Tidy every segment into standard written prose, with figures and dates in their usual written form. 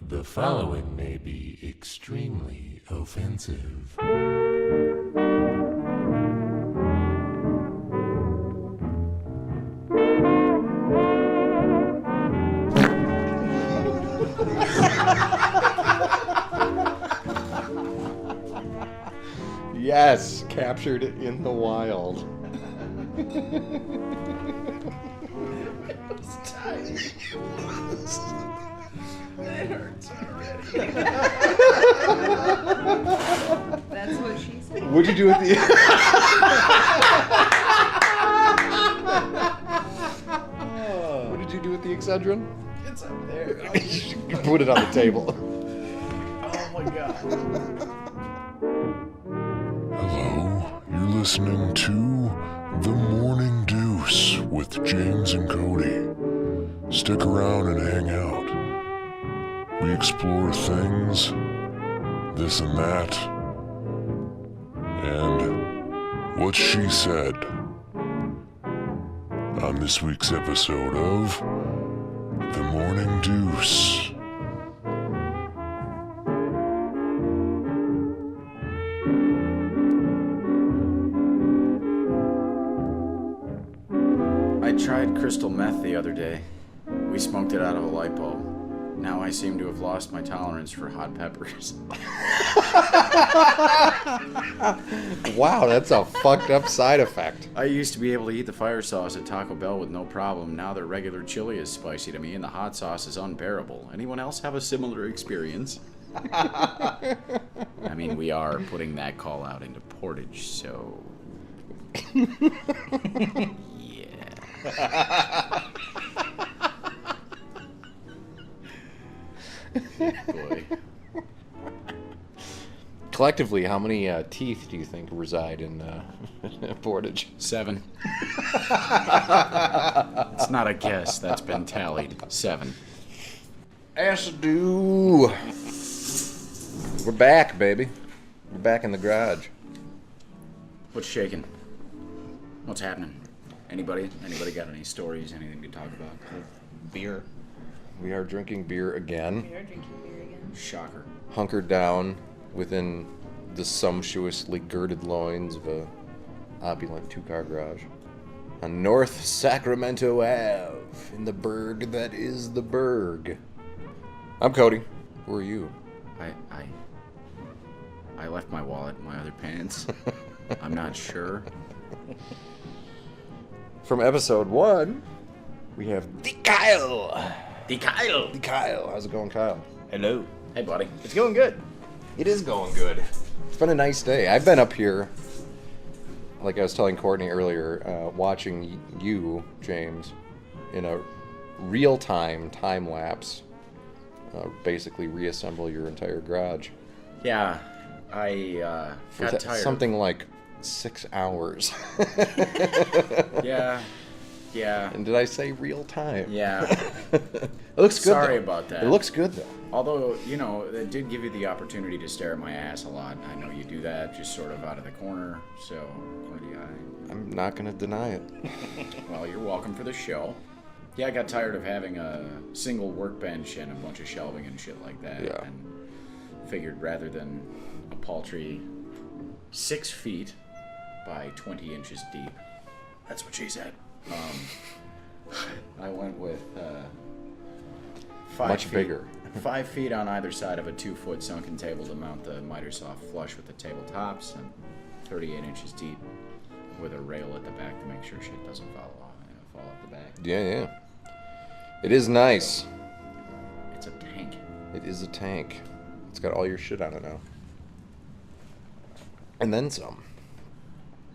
The following may be extremely offensive. Yes, captured in the wild. It's tiny. It hurts already. That's what she said. What'd you do with the... What did you do with the Excedrin? It's up there. You put it on the table. Oh my god. Hello, you're listening to The Morning Deuce with James and Cody. Stick around and hang out. We explore things, this and that, and what she said on this week's episode of The Morning Deuce. I tried crystal meth the other day. We smoked it out of a light bulb. Now I seem to have lost my tolerance for hot peppers. Wow, that's a fucked up side effect. I used to be able to eat the fire sauce at Taco Bell with no problem. Now their regular chili is spicy to me and the hot sauce is unbearable. Anyone else have a similar experience? I mean, we are putting that call out into Portage, so... yeah. Boy. Collectively, how many teeth do you think reside in Portage? 7. It's not a guess. That's been tallied. 7. Assadoo. We're back, baby. We're back in the garage. What's shaking? What's happening? Anybody got any stories? Anything to talk about? Beer. We are drinking beer again. We are drinking beer again. Shocker. Hunkered down within the sumptuously girded loins of a opulent two-car garage on North Sacramento Ave in the burg that is the burg. I'm Cody. Who are you? I left my wallet in my other pants. I'm not sure. From episode 1, we have the Kyle. The Kyle. The Kyle. How's it going, Kyle? Hello. Hey, buddy. It's going good. It is going good. It's been a nice day. I've been up here, like I was telling Courtney earlier, watching you, James, in a real-time time-lapse, basically reassemble your entire garage. Yeah, I got tired. Something like 6 hours. Yeah. And did I say real-time? Yeah. It looks good, Sorry though. about that. It looks good, though. Although, you know, it did give you the opportunity to stare at my ass a lot. I know you do that just sort of out of the corner, so what do you... I'm not going to deny it. Well, you're welcome for the show. Yeah, I got tired of having a single workbench and a bunch of shelving and shit like that. Yeah. And figured rather than a paltry 6 feet by 20 inches deep, that's what she said, I went with 5 Much feet, bigger. 5 feet on either side of a 2-foot sunken table to mount the miter saw flush with the tabletops, and 38 inches deep with a rail at the back to make sure shit doesn't fall off the back. Yeah. It is nice. It's a tank. It is a tank. It's got all your shit on it now. And then some.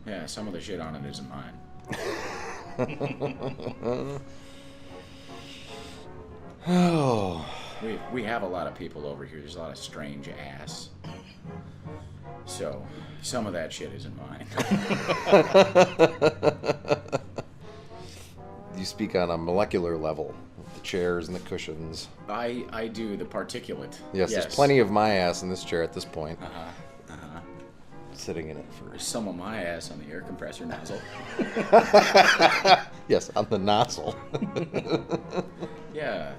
Yeah, some of the shit on it isn't mine. Oh. We have a lot of people over here. There's a lot of strange ass. So, some of that shit isn't mine. You speak on a molecular level. The chairs and the cushions. I do the particulate. Yes, there's plenty of my ass in this chair at this point. Sitting in it for... There's some of my ass on the air compressor nozzle. Yes, on the nozzle. Yeah,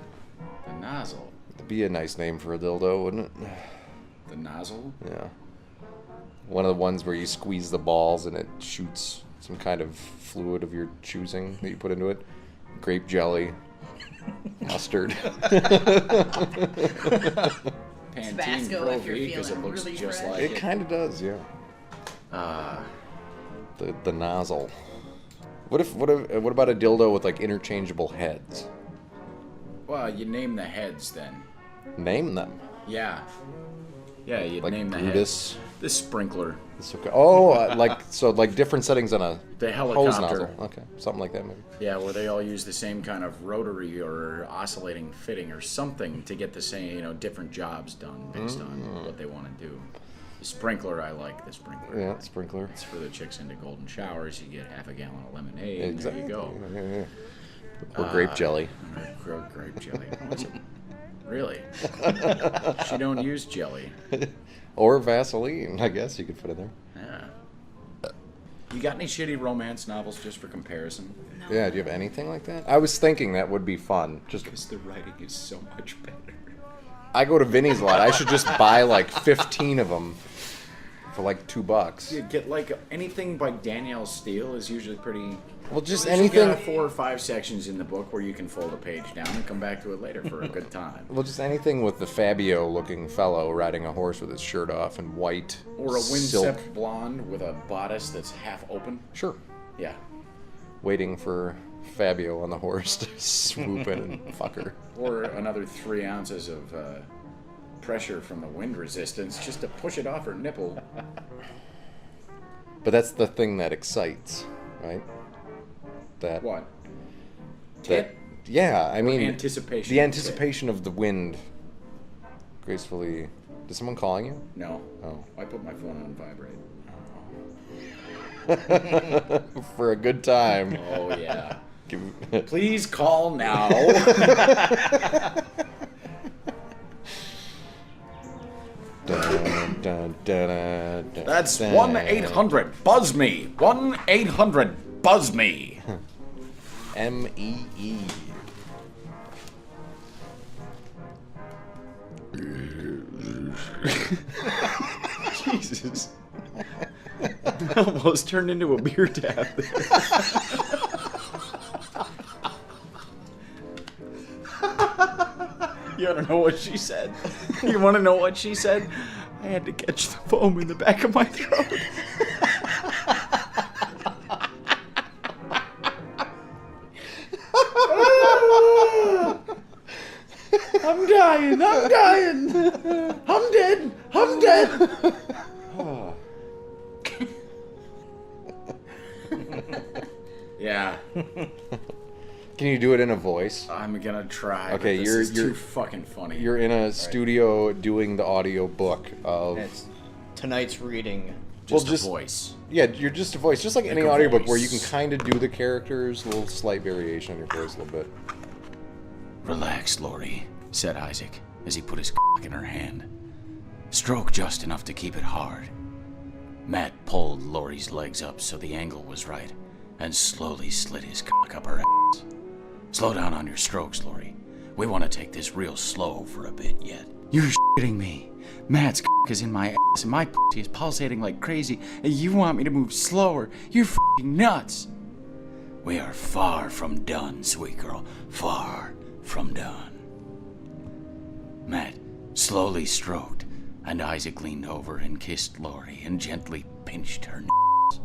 the nozzle. It'd be a nice name for a dildo, wouldn't it? The nozzle? Yeah. One of the ones where you squeeze the balls and it shoots some kind of fluid of your choosing that you put into it. Grape jelly. Mustard. Pantene Tabasco Pro if you're V, because it feeling looks really just fresh. like It it. kind of does, yeah. Uh, The nozzle. What about a dildo with like interchangeable heads? well, you name the heads then. Name them. Yeah. Yeah, you'd Like name the Brutus. heads. The sprinkler. It's okay. Oh, like different settings on a The hose helicopter. nozzle. Okay, something like that maybe. Yeah, where they all use the same kind of rotary or oscillating fitting or something to get the same, different jobs done based on what they want to do. The sprinkler, I like the sprinkler. Yeah, sprinkler. It's for the chicks into golden showers. You get half a gallon of lemonade, Exactly. and there you go. Yeah. Or grape jelly. Grape jelly. What's it? Really? She don't use jelly. Or Vaseline, I guess you could put it there. Yeah. You got any shitty romance novels just for comparison? No. Yeah, do you have anything like that? I was thinking that would be fun. Just Because the writing is so much better. I go to Vinny's a lot. I should just buy like 15 of them for like $2. You get like anything by Danielle Steele is usually pretty. Well, just There's anything. got 4 or 5 sections in the book where you can fold a page down and come back to it later for a good time. Well, just anything with the Fabio-looking fellow riding a horse with his shirt off and white Or a silk. windswept blonde with a bodice that's half open. Sure. Yeah. Waiting for Fabio on the horse to swoop in and fuck her. Or another 3 ounces of pressure from the wind resistance just to push it off her nipple. But that's the thing that excites, right? That. What? That. Yeah, I mean. Anticipation. The anticipation of the wind. Gracefully. Is someone calling you? No. Oh. I put my phone on vibrate. For a good time. Oh, yeah. Give- Please call now. Dun, dun, dun, dun, dun, That's dun. 1-800-BUZZ-ME. 1-800-BUZZ-ME. MEE. Jesus. Almost turned into a beer tap there. You want to know what she said? You want to know what she said? I had to catch the foam in the back of my throat. I'm dying. I'm dying. I'm dead. I'm dead. Yeah, Can you do it in a voice? I'm gonna try. Okay, but this you're- is you're- too fucking funny. You're in a studio doing the audio book of. It's tonight's reading. just just- a voice. Yeah, you're just a voice, just like any a audiobook where you can voice. kind of do the characters, a little slight variation on your voice a little bit. Relax, Lori, said Isaac as he put his cock in her hand. Stroke just enough to keep it hard. Matt pulled Lori's legs up so the angle was right and slowly slid his cock up her ass. Slow down on your strokes, Lori. We want to take this real slow for a bit yet. You're shitting me. Matt's cock is in my ass and my pussy is pulsating like crazy and you want me to move slower. You're f***ing nuts. We are far from done, sweet girl. Far from done. Matt slowly stroked, and Isaac leaned over and kissed Lori and gently pinched her nuts.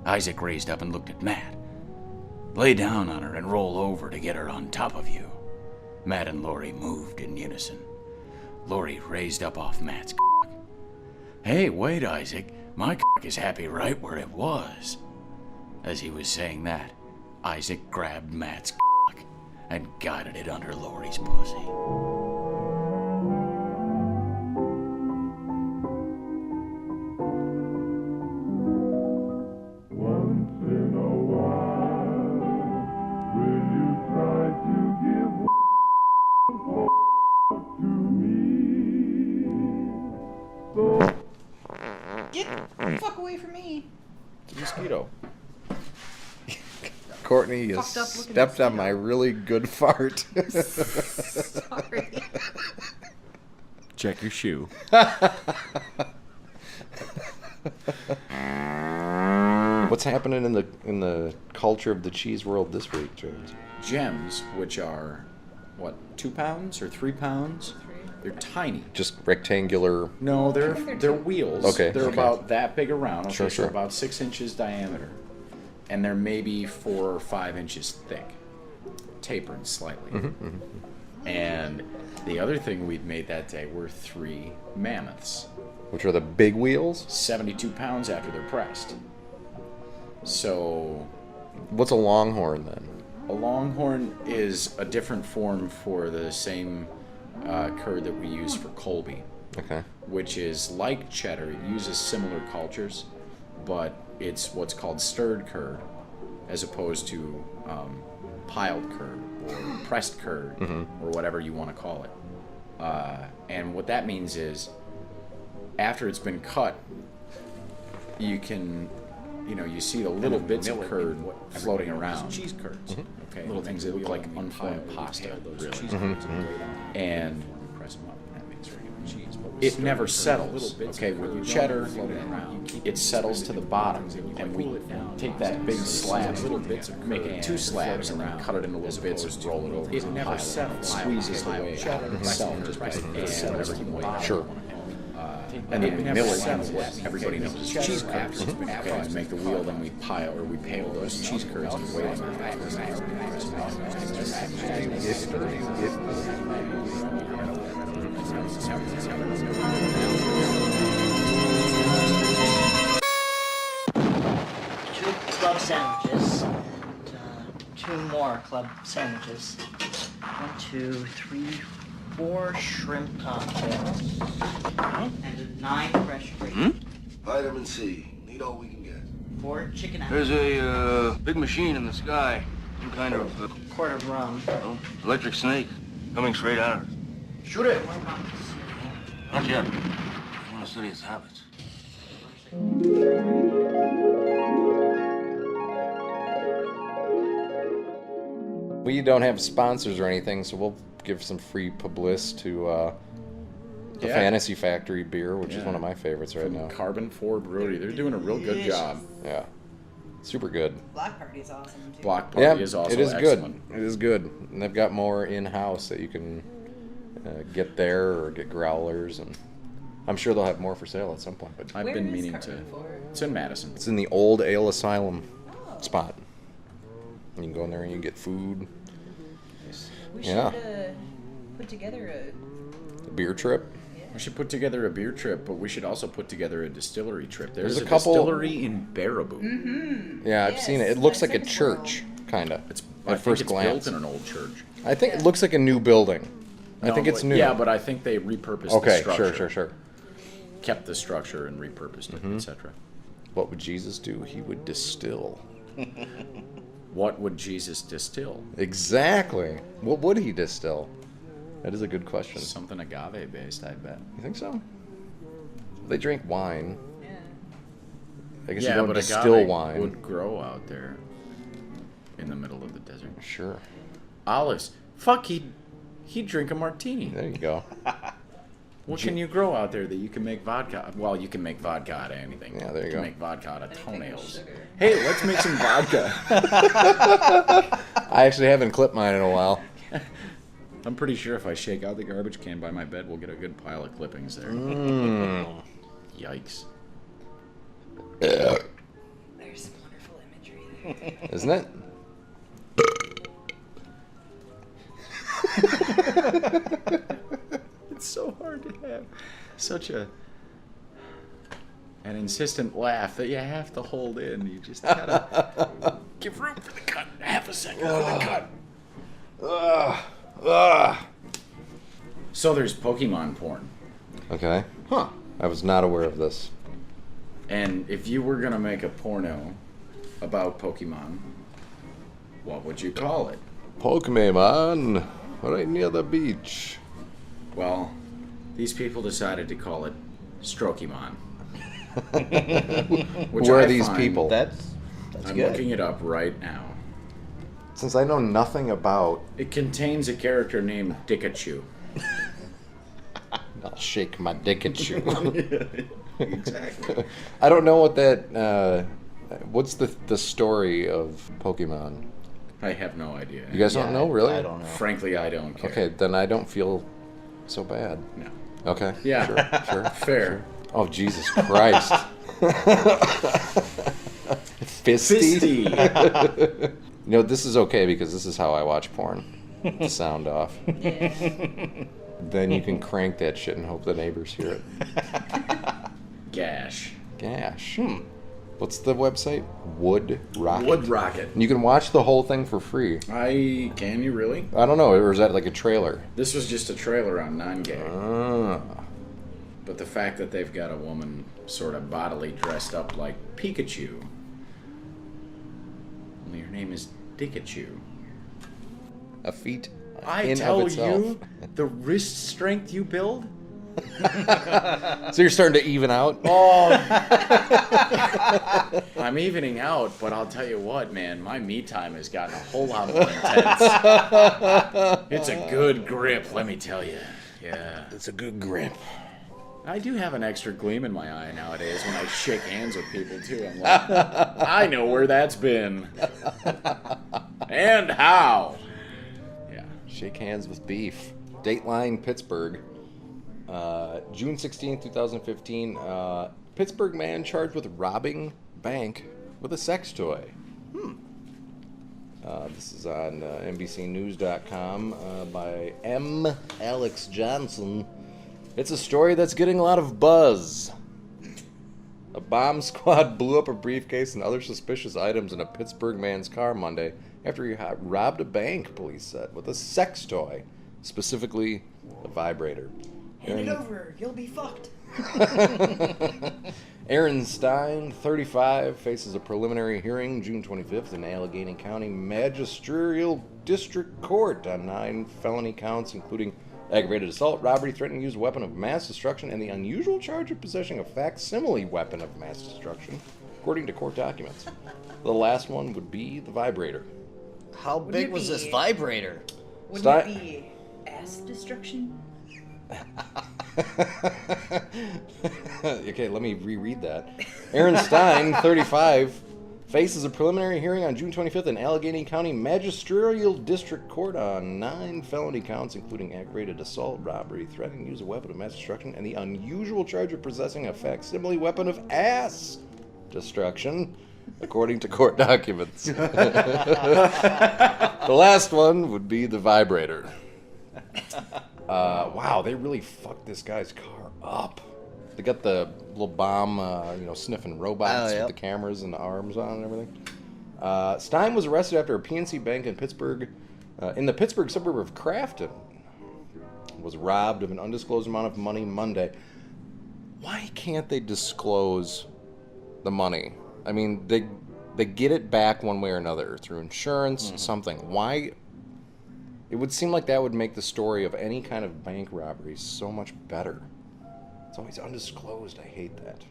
Isaac raised up and looked at Matt. Lay down on her and roll over to get her on top of you. Matt and Lori moved in unison. Lori raised up off Matt's cock. Hey, wait, Isaac. My cock is happy right where it was. As he was saying that, Isaac grabbed Matt's cock and guided it under Lori's pussy. Once in a while, will you try to give to me? Get the fuck away from me. It's a mosquito. Courtney, you Fucked up looking stepped on mosquito. my really good fart. Sorry. Check your shoe. What's happening in the culture of the cheese world this week, James? Gems, which are, what, 2 pounds or 3 pounds? They're tiny. Just rectangular. No, they're they're wheels. Okay, They're okay. about that big around. Okay, Sure, so sure. about 6 inches diameter, and they're maybe 4 or 5 inches thick, tapered slightly. And the other thing we'd made that day were 3 mammoths, Which are the big wheels? 72 pounds after they're pressed. So What's a longhorn then? a longhorn is a different form for the same curd that we use for Colby, Okay. which is like cheddar. It uses similar cultures, but it's what's called stirred curd as opposed to piled curd or pressed curd or whatever you want to call it. And what that means is after it's been cut, you can, you see the little bits of curd floating around. Cheese curds. Okay, little things that look like unformed pasta, really. And it never settles. Okay, with cheddar, it settles to the bottom, and we take that big slab, make it 2 slabs, and then cut it into little bits and roll it over. It never settles. Squeezes the way out of itself, just by and whatever you want. Sure. And then mill it down to what everybody knows is cheese curds. Okay, to make the wheel, then we pile or we pale those cheese curds and weigh them Two club sandwiches, and 2 more club sandwiches. 1, 2, 3, 4 shrimp cocktails, and 9 fresh grapes. Vitamin C. Need all we can get. 4 chicken There's a big machine in the sky. Some kind of quart of rum. electric snake coming straight at us. Shoot it! Not yet. I want to study its habits. We don't have sponsors or anything, so we'll give some free publicity to the Yeah. Fantasy Factory beer, which is Yeah. one of my favorites right now. Carbon 4 Brewery. They're doing a real good job. Yeah. Super good. Black Party's awesome too. Block Party is also it is excellent. good. It is good. And they've got more in-house that you can get there or get growlers, and I'm sure they'll have more for sale at some point. But I've Where been is meaning Carbon to. 4? It's in Madison. it's in the old Ale Asylum Oh. spot. You can go in there and you can get food. We Yeah. should put together A beer trip. We should put together a beer trip, but we should also put together a distillery trip. There's There's a a couple- distillery in Baraboo. Yeah, I've Yes, seen it. It looks I like a said church, kind of. It's At I think first it's glance. built in an old church. I think it looks like a new building. I No, think it's but- new. Yeah, but I think they repurposed the okay, structure. sure. Kept the structure and repurposed it, etc. What would Jesus do? He would distill. What would Jesus distill? Exactly. What would he distill? That is a good question. Something agave based, I bet. You think so? They drink wine. Yeah. I guess Yeah, you don't but distill agave wine. would grow out there in the middle of the desert. Sure. Olives. Fuck, he'd drink a martini. There you go. What can you grow out there that you can make vodka? Well, you can make vodka out of anything. Yeah, there you can go. make vodka out of Anything with toenails. sugar. Hey, let's make some vodka. I actually haven't clipped mine in a while. I'm pretty sure if I shake out the garbage can by my bed, we'll get a good pile of clippings there. Yikes. There's some wonderful imagery there. Isn't it? It's so hard to have such an insistent laugh that you have to hold in. You just gotta give room for the cut. Half a second for the cut. So there's Pokemon porn. Okay. Huh. I was not aware of this. And if you were gonna make a porno about Pokemon, what would you call it? Pokemon, right near the beach. Well, these people decided to call it Strokemon. Which Who are I these find- people? That's I'm good. looking it up right now. Since I know nothing about It contains a character named Dikachu. I'll shake my dick at you. Exactly. I don't know what that. What's the story of Pokemon? I have no idea. You guys don't know, really? I don't know. Frankly, I don't care. Okay, then I don't feel so bad. No. Okay. Yeah. Sure. Fair. Oh, Jesus Christ. Fisty. Fisty. You know, this is okay because this is how I watch porn. With the sound off. Yeah. Then you can crank that shit and hope the neighbors hear it. Gash. Gosh. What's the website? Wood Rocket. Wood Rocket. And you can watch the whole thing for free. Can you really? I don't know, or is that like a trailer? This was just a trailer on non-gay. Ah. But the fact that they've got a woman sort of bodily dressed up like Pikachu. Only her name is Dickachu. A feat I in tell of itself. you, the wrist strength you build. So you're starting to even out? Oh, I'm evening out, but I'll tell you what, man, my me time has gotten a whole lot more intense. It's a good grip, let me tell you. Yeah. It's a good grip. I do have an extra gleam in my eye nowadays when I shake hands with people, too. I'm like, I know where that's been. And how. Yeah. Shake hands with beef. Dateline Pittsburgh. June 16th, 2015. Pittsburgh man charged with robbing bank with a sex toy. This is on NBCnews.com by M. Alex Johnson. It's a story that's getting a lot of buzz. A bomb squad blew up a briefcase and other suspicious items in a Pittsburgh man's car Monday after he robbed a bank, police said, with a sex toy, specifically a vibrator. Hand it over. You'll be fucked. Aaron Stein, 35, faces a preliminary hearing June 25th in Allegheny County Magisterial District Court on 9 felony counts, including aggravated assault, robbery, threatening to use a weapon of mass destruction, and the unusual charge of possessing a facsimile weapon of mass destruction, according to court documents. The last one would be the vibrator. How big it was this be? vibrator? Wouldn't Stein- it be ass destruction? Okay, let me reread that. Aaron Stein, 35, faces a preliminary hearing on June 25th in Allegheny County Magisterial District Court on 9 felony counts, including aggravated assault, robbery, threatening to use a weapon of mass destruction, and the unusual charge of possessing a facsimile weapon of ass destruction, according to court documents. The last one would be the vibrator. Wow, they really fucked this guy's car up. They got the little bomb, sniffing robots yep. with the cameras and the arms on and everything. Stein was arrested after a PNC bank in Pittsburgh, in the Pittsburgh suburb of Crafton, was robbed of an undisclosed amount of money Monday. Why can't they disclose the money? I mean, they get it back one way or another through insurance, something. Why? It would seem like that would make the story of any kind of bank robbery so much better. It's always undisclosed. I hate that.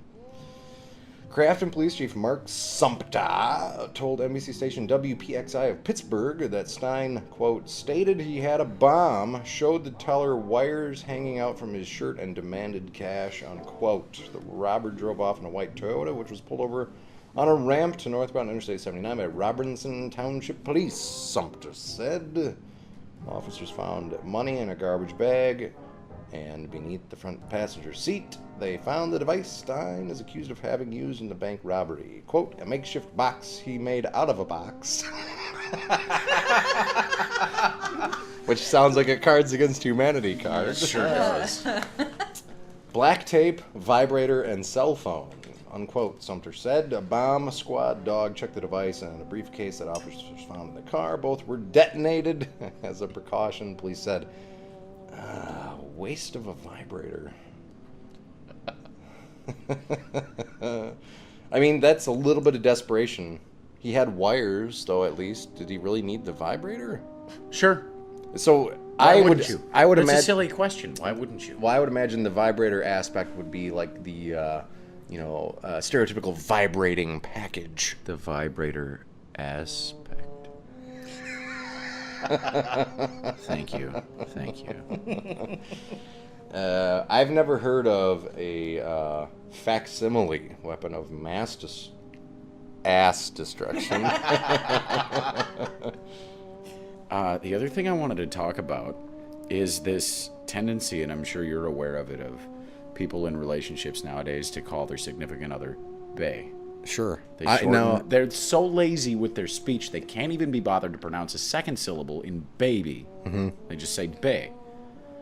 Crafton Police Chief Mark Sumpta told NBC station WPXI of Pittsburgh that Stein, quote, stated he had a bomb, showed the teller wires hanging out from his shirt, and demanded cash, unquote. The robber drove off in a white Toyota, which was pulled over on a ramp to northbound Interstate 79 by Robinson Township Police, Sumpter said. Officers found money in a garbage bag, and beneath the front passenger seat, they found the device Stein is accused of having used in the bank robbery. Quote, a makeshift box he made out of a box. Which sounds like a Cards Against Humanity card. Sure does. Black tape, vibrator, and cell phone. Unquote, Sumter said. A bomb squad dog checked the device and a briefcase that officers found in the car. Both were detonated as a precaution, police said. Waste of a vibrator. I mean, that's a little bit of desperation. He had wires, though, at least. Did he really need the vibrator? Sure. So Why I wouldn't would you? I would That's imagine a silly question. Why wouldn't you? Well, I would imagine the vibrator aspect would be like the stereotypical vibrating package. The vibrator aspect. Thank you. I've never heard of a facsimile weapon of ass destruction. The other thing I wanted to talk about is this tendency, and I'm sure you're aware of it, of people in relationships nowadays to call their significant other bae. Sure. They're so lazy with their speech, they can't even be bothered to pronounce a second syllable in baby. Mm-hmm. They just say bae.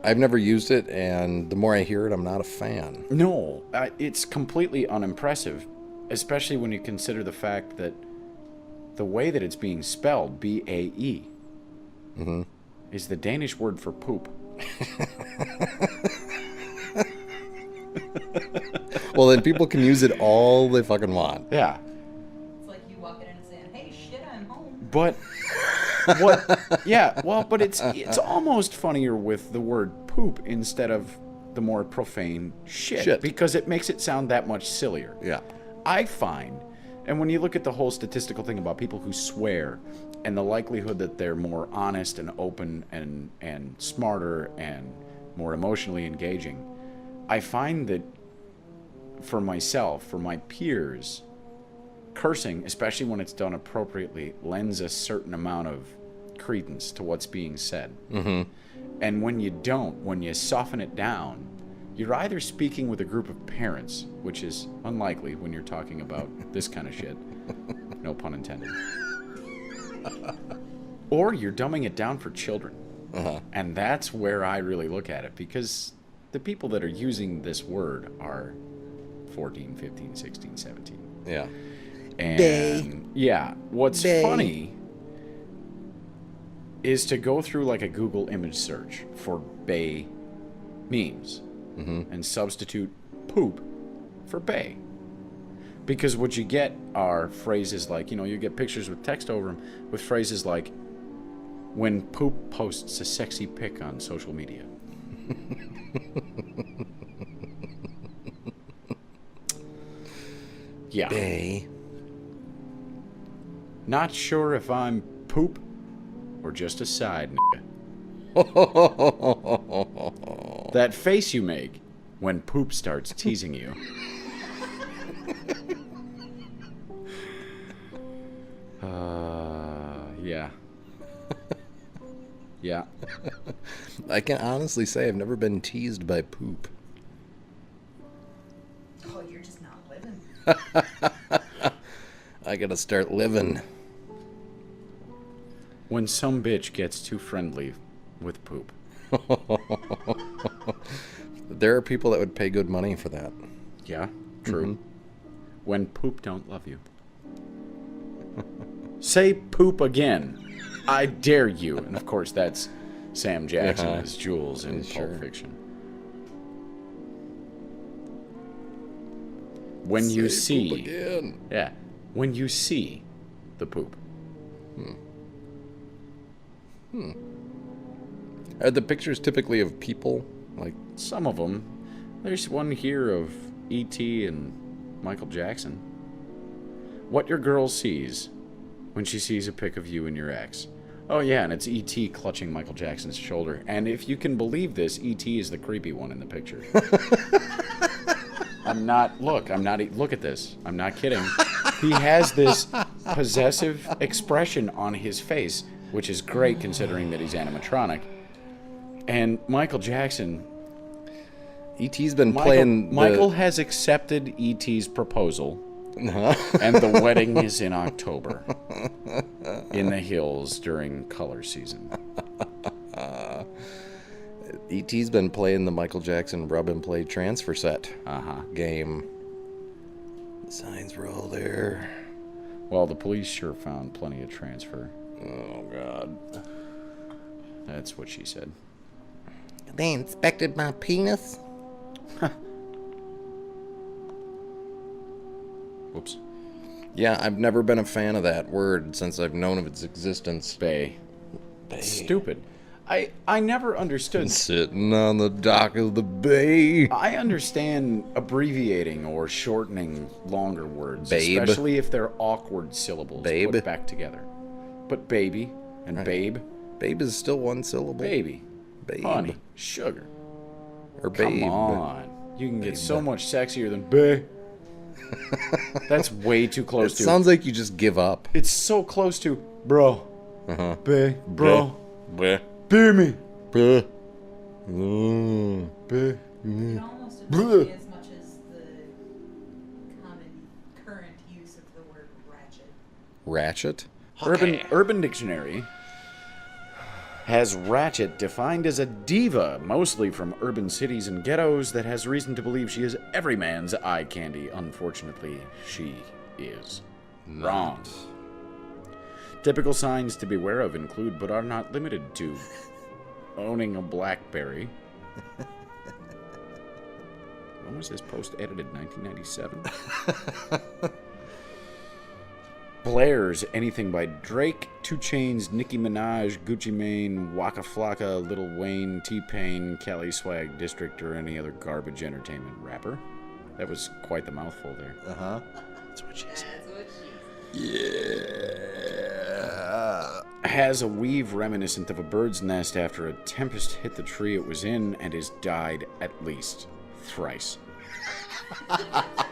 I've never used it, and the more I hear it, I'm not a fan. No, it's completely unimpressive, especially when you consider the fact that the way that it's being spelled, B-A-E, mm-hmm. is the Danish word for poop. Well, then people can use it all they fucking want. Yeah. It's like you walking in and saying, "Hey, shit, I'm home." But what? Yeah. Well, but it's almost funnier with the word poop instead of the more profane shit. Because it makes it sound that much sillier. Yeah. I find, and when you look at the whole statistical thing about people who swear and the likelihood that they're more honest and open and smarter and more emotionally engaging, I find that for myself, for my peers, cursing, especially when it's done appropriately, lends a certain amount of credence to what's being said. Mm-hmm. And when you don't, when you soften it down, you're either speaking with a group of parents, which is unlikely when you're talking about this kind of shit, no pun intended, or you're dumbing it down for children. Uh-huh. And that's where I really look at it, because the people that are using this word are 14, 15, 16, 17. Yeah. And yeah, what's funny is to go through like a Google image search for bae memes, mm-hmm. and substitute poop for bae. Because what you get are phrases like, you get pictures with text over them with phrases like, when poop posts a sexy pic on social media. Yeah. Bae. Not sure if I'm poop or just a side nigga. That face you make when poop starts teasing you. Yeah. Yeah. I can honestly say I've never been teased by poop. Oh, you're just not living. I gotta start living. When some bitch gets too friendly with poop. There are people that would pay good money for that. Yeah, true. Mm-hmm. When poop don't love you. Say poop again. I dare you. And of course that's Sam Jackson as Jules in Pulp Fiction. When you see poop again. Yeah. When you see the poop. Are the pictures typically of people? Like Some of them. There's one here of E.T. and Michael Jackson. What your girl sees when she sees a pic of you and your ex. Oh yeah, and it's E.T. clutching Michael Jackson's shoulder. And if you can believe this, E.T. is the creepy one in the picture. Look at this. I'm not kidding. He has this possessive expression on his face, which is great considering that he's animatronic. And Michael Jackson... E.T.'s been playing... Michael has accepted E.T.'s proposal, Uh-huh. and the wedding is in October in the hills during color season. E.T.'s been playing the Michael Jackson rub and play transfer set game. The signs were all there. Well, the police sure found plenty of transfer. Oh, God. That's what she said. They inspected my penis? Whoops. Yeah, I've never been a fan of that word since I've known of its existence. Bae. Stupid. I never understood. Sitting on the dock of the bay. I understand abbreviating or shortening longer words, Babe. especially if they're awkward syllables Babe. put back together. But baby and babe. Babe is still one syllable. Baby. Babe. Honey. Sugar. Or babe. Come on. You can get so much sexier than babe. That's way too close It to. sounds like you just give up. It's so close to bro. Babe, bro. Bleh. Beer me. Bleh. Babe. You can almost appreciate as much as the common current use of the word ratchet. Ratchet? Urban Dictionary has ratchet defined as a diva, mostly from urban cities and ghettos, that has reason to believe she is every man's eye candy. Unfortunately, she is wrong. Typical signs to beware of include, but are not limited to, owning a BlackBerry. When was this post edited? 1997? Blair's Anything by Drake, 2 Chainz, Nicki Minaj, Gucci Mane, Waka Flocka, Lil Wayne, T-Pain, Cali Swag District, or any other garbage entertainment rapper. That was quite the mouthful there. Uh-huh. That's what she said. That's what she Yeah. Has a weave reminiscent of a bird's nest after a tempest hit the tree it was in and is died at least thrice.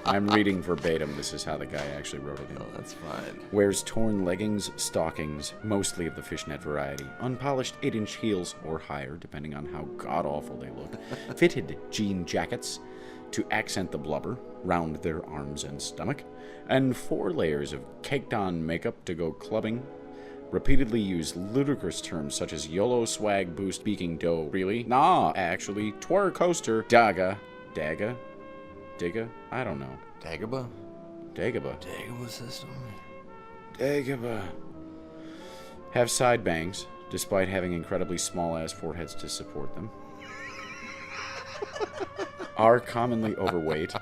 I'm reading verbatim. This is how the guy actually wrote it in. Oh, that's fine. Wears torn leggings, stockings, mostly of the fishnet variety, unpolished 8-inch heels or higher, depending on how god-awful they look, fitted jean jackets to accent the blubber, round their arms and stomach, and 4 layers of caked-on makeup to go clubbing. Repeatedly use ludicrous terms such as YOLO, swag, boost, speaking dough. Really? Nah, actually, twer coaster, daga, digga, I don't know. Dagobah? Dagobah. Dagobah system? Dagobah. Have side bangs, despite having incredibly small-ass foreheads to support them. Are commonly overweight,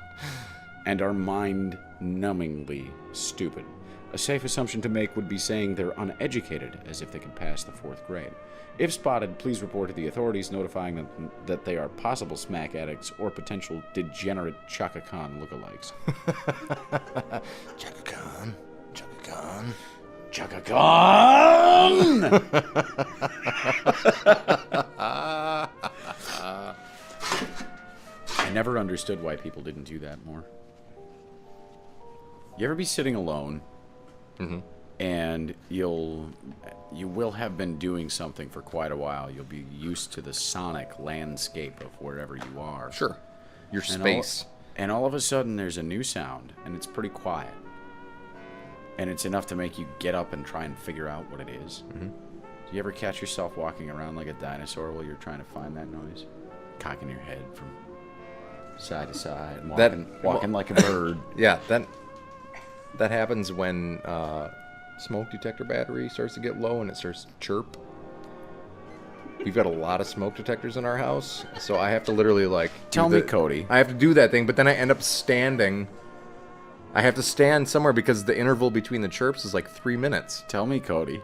and are mind-numbingly stupid. A safe assumption to make would be saying they're uneducated, as if they could pass the 4th grade. If spotted, please report to the authorities, notifying them that they are possible smack addicts or potential degenerate CHAKA lookalikes. CHAKA. CHAKA. CHAKA! I never understood why people didn't do that more. You ever be sitting alone, and you will have been doing something for quite a while. You'll be used to the sonic landscape of wherever you are. Sure. Your space. And all of a sudden, there's a new sound, and it's pretty quiet. And it's enough to make you get up and try and figure out what it is. Do you ever catch yourself walking around like a dinosaur while you're trying to find that noise? Cocking your head from side to side, and walking like a bird. Yeah, that happens when smoke detector battery starts to get low and it starts to chirp. We've got a lot of smoke detectors in our house, so I have to literally Tell me, Cody. I have to do that thing, but then I end up standing. I have to stand somewhere because the interval between the chirps is like 3 minutes. Tell me, Cody.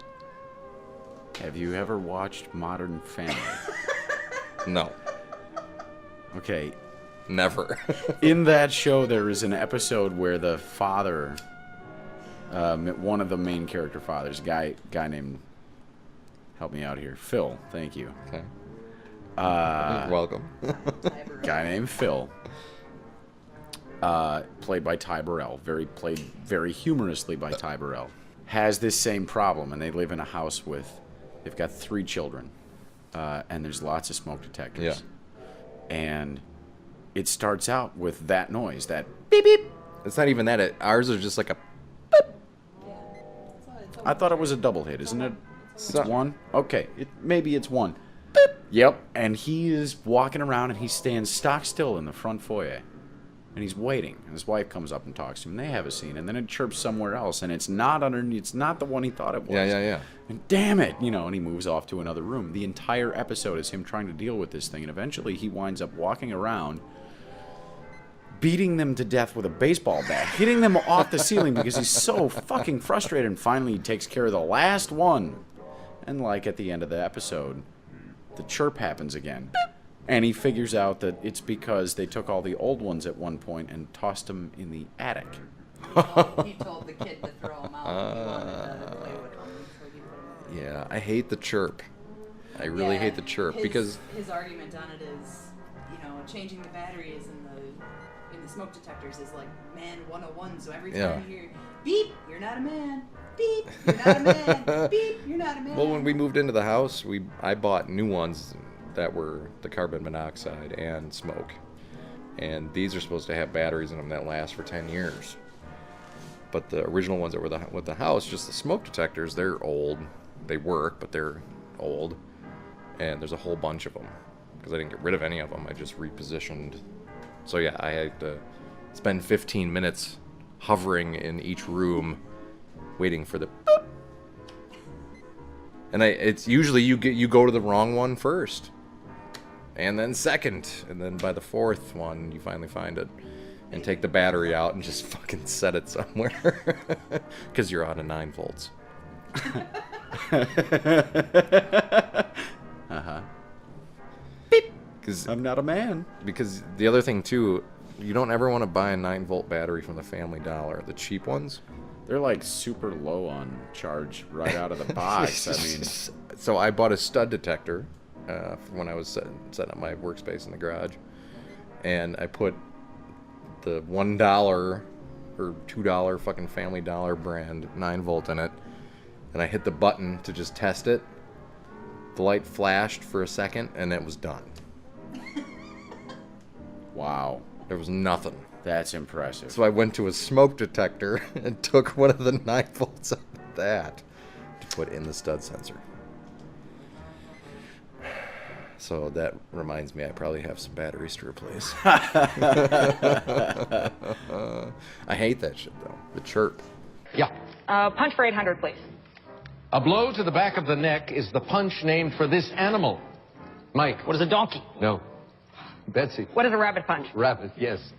Have you ever watched Modern Family? No. Okay. Never. In that show, there is an episode where the father, one of the main character fathers, guy named, help me out here, Phil. Thank you. Okay. You're welcome. Guy named Phil, played by Ty Burrell, played very humorously by Ty Burrell, has this same problem, and they live in a house they've got 3 children, and there's lots of smoke detectors. Yeah. And it starts out with that noise, that beep beep. It's not even that. Ours is just like a. I thought it was a double hit, isn't it? It's So- 1? Okay, maybe it's 1. Beep. Yep, and he is walking around and he stands stock still in the front foyer. And he's waiting, and his wife comes up and talks to him, and they have a scene, and then it chirps somewhere else, and it's not the one he thought it was. Yeah. And damn it, and he moves off to another room. The entire episode is him trying to deal with this thing, and eventually he winds up walking around, beating them to death with a baseball bat, hitting them off the ceiling because he's so fucking frustrated, and finally he takes care of the last one. And at the end of the episode, the chirp happens again. And he figures out that it's because they took all the old ones at one point and tossed them in the attic. He told the kid to throw them out. He wanted to play with them, so he put them in. Yeah, I hate the chirp. I really hate the chirp because his argument on it is, changing the batteries in the smoke detectors is like man 101. So every time you hear beep, you're not a man. Beep, you're not a man. Beep, you're not a man. Well, when we moved into the house, I bought new ones that were the carbon monoxide and smoke. And these are supposed to have batteries in them that last for 10 years. But the original ones that were with the house, just the smoke detectors, they're old. They work, but they're old. And there's a whole bunch of them. Because I didn't get rid of any of them. I just repositioned. So yeah, I had to spend 15 minutes hovering in each room waiting for the boop. And it's usually you go to the wrong one first. And then second. And then by the fourth one, you finally find it. And take the battery out and just fucking set it somewhere. Because you're out of 9 volts. Uh-huh. Beep! Because I'm not a man. Because the other thing, too, you don't ever want to buy a 9-volt battery from the Family Dollar. The cheap ones. They're like super low on charge right out of the box. I mean, so I bought a stud detector when I was setting up my workspace in the garage. And I put the $1 or $2 fucking Family Dollar brand 9-volt in it. And I hit the button to just test it. The light flashed for a second, and it was done. wow. There was nothing. That's impressive. So I went to a smoke detector and took one of the 9 volts out of that to put in the stud sensor. So that reminds me I probably have some batteries to replace. I hate that shit, though. The chirp. Yeah. Punch for 800, please. A blow to the back of the neck is the punch named for this animal. Mike. What is a donkey? No. Betsy. What is a rabbit punch? Rabbit, yes.